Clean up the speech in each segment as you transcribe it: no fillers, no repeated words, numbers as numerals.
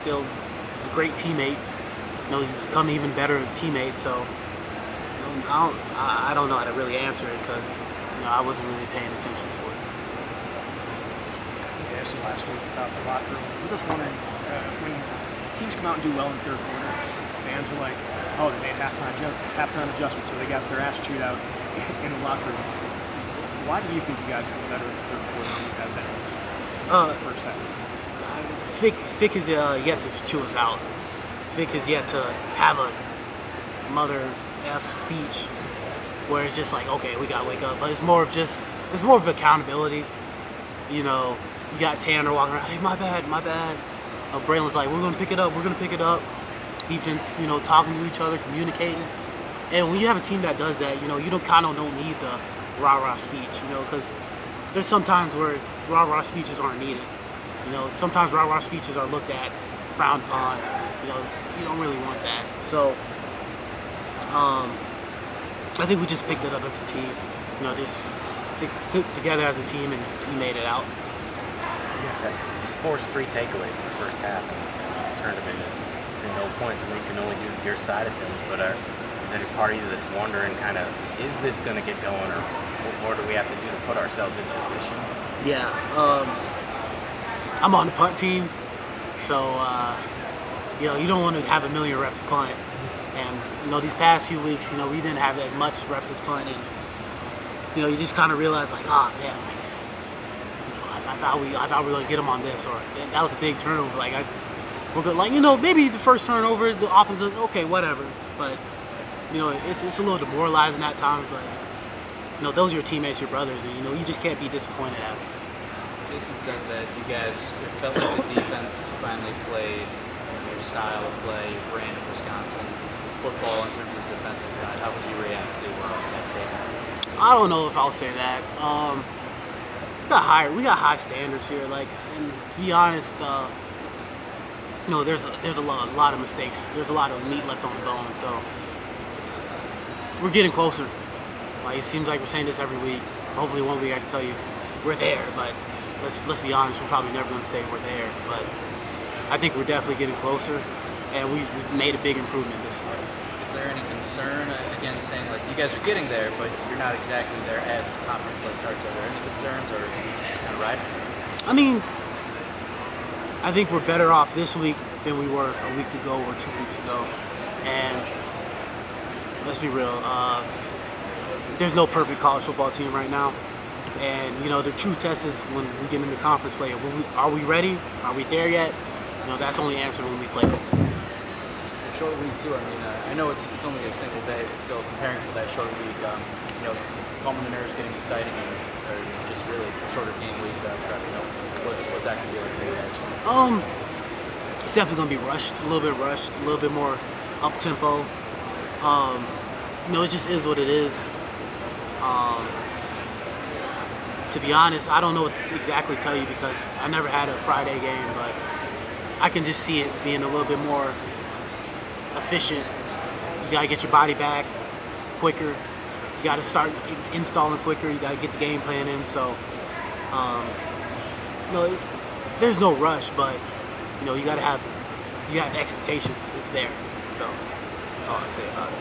Still, he's a great teammate. He's become an even better teammate. So I don't know how to really answer it because I wasn't really paying attention to it. I asked you last week about the locker room. I'm just wondering, when teams come out and do well in the third quarter, fans are like, "Oh, they made halftime adjustments, or they got their ass chewed out in the locker room." Why do you think you guys are better in the third quarter than you have been in the first half? Fick has yet to chew us out. Fick has yet to have a mother F speech where it's just like, okay, we gotta wake up. But it's more of accountability. You got Tanner walking around, hey, my bad. Braylon's like, we're gonna pick it up. Defense, talking to each other, communicating. And when you have a team that does that, you don't need the rah-rah speech, because there's some times where rah-rah speeches aren't needed. Sometimes rah-rah speeches are looked at, frowned upon. You don't really want that. So, I think we just picked it up as a team. Just stick together as a team, and we made it out. You guys had forced 3 takeaways in the first half and turned them into no points. I mean, you can only do your side of things, but is any part of you that's wondering kind of, is this going to get going, or what more do we have to do to put ourselves in position? Yeah. I'm on the punt team, so you don't want to have a million reps of punt. And these past few weeks, we didn't have as much reps as punt, and you just kind of realize like, oh man, I thought we were gonna get them on this, or that was a big turnover. Like we're good. Like maybe the first turnover, the offense, okay, whatever. But it's a little demoralizing at times. But those are your teammates, your brothers, and you just can't be disappointed at them. Jason said that you guys, it felt like the defense finally played your style of play, your brand of Wisconsin football in terms of the defensive side. How would you react to that statement? I don't know if I'll say that. We got high standards here. And to be honest, there's a lot of mistakes. There's a lot of meat left on the bone. So we're getting closer. It seems like we're saying this every week. Hopefully, one week I can tell you we're there. But let's be honest, we're probably never going to say we're there. But I think we're definitely getting closer, and we've made a big improvement this week. Is there any concern, again, saying like you guys are getting there, but you're not exactly there as conference play starts? Are there any concerns, or are you just kind of riding? I mean, I think we're better off this week than we were a week ago or 2 weeks ago. And let's be real, there's no perfect college football team right now. And the true test is when we get into conference play. Are we ready? Are we there yet? That's only answered when we play. Short week too. I mean, I know it's only a single day, but still preparing for that short week. Calming the nerves, getting exciting, or just really a shorter game week. What's that gonna be like for you guys? It's definitely gonna be rushed, a little bit more up tempo. It just is what it is. To be honest, I don't know what to exactly tell you because I never had a Friday game, but I can just see it being a little bit more efficient. You gotta get your body back quicker. You gotta start installing quicker. You gotta get the game plan in. So, there's no rush, but you have expectations. It's there. So that's all I say about it.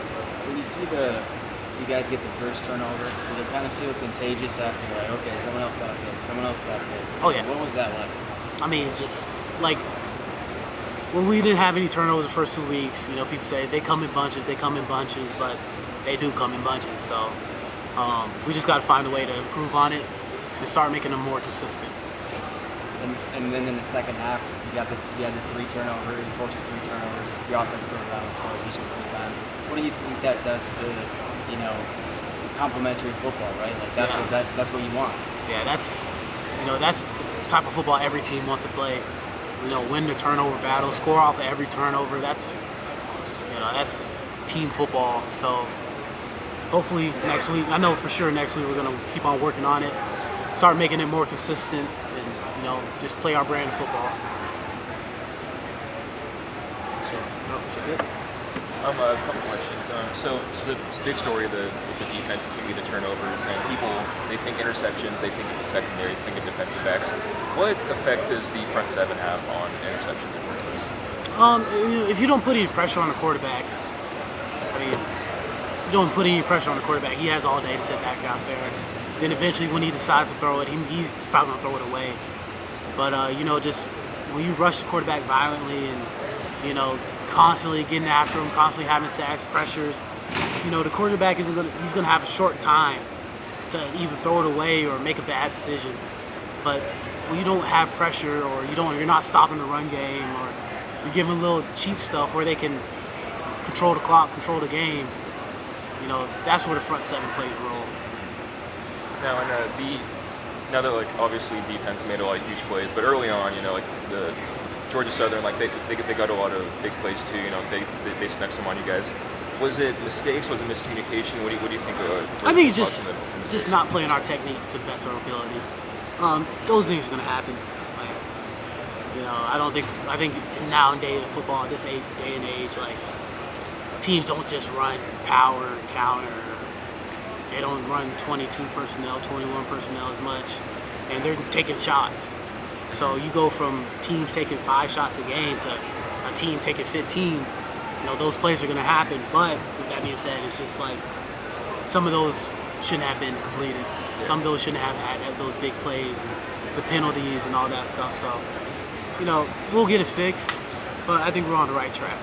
When you see you guys get the first turnover, did it kind of feel contagious after, like, okay, someone else got hit? Oh yeah. What was that like? I mean, it's just like when we didn't have any turnovers the first 2 weeks. People say they come in bunches, but they do come in bunches. So we just got to find a way to improve on it and start making them more consistent. And then in the second half, you had the 3 turnovers, you forced the 3 turnovers. The offense goes out and scores each of the 3 times. What do you think that does to complementary football, right? Like that's what you want. Yeah, that's the type of football every team wants to play. Win the turnover battle, score off of every turnover. That's team football. So hopefully next week, I know for sure next week we're gonna keep on working on it, start making it more consistent, and just play our brand of football. A couple questions. So the big story with the defense is going to be the turnovers, and people, they think interceptions, they think of the secondary, they think of defensive backs. What effect does the front seven have on interceptions and turnovers? If you don't put any pressure on the quarterback, I mean, you don't put any pressure on the quarterback. He has all day to sit back out there. Then eventually, when he decides to throw it, he's probably gonna throw it away. But just when you rush the quarterback violently and constantly getting after him, constantly having sacks, pressures, the quarterback he's gonna have a short time to either throw it away or make a bad decision. But when you don't have pressure, or you're not stopping the run game, or you're giving a little cheap stuff where they can control the clock, control the game, that's where the front seven plays a role. Now, now that like obviously defense made a lot of huge plays, but early on, like the Georgia Southern, like they got a lot of big plays too. They snuck some on you guys. Was it mistakes? Was it miscommunication? What do you think? I think it's just not playing our technique to the best of our ability. Those things are gonna happen. I think nowadays in football, this day and age, like teams don't just run power counter. They don't run 22 personnel, 21 personnel as much, and they're taking shots. So you go from teams taking 5 shots a game to a team taking 15. Those plays are going to happen. But with that being said, it's just like some of those shouldn't have been completed. Some of those shouldn't have had those big plays, and the penalties and all that stuff. So, we'll get it fixed, but I think we're on the right track.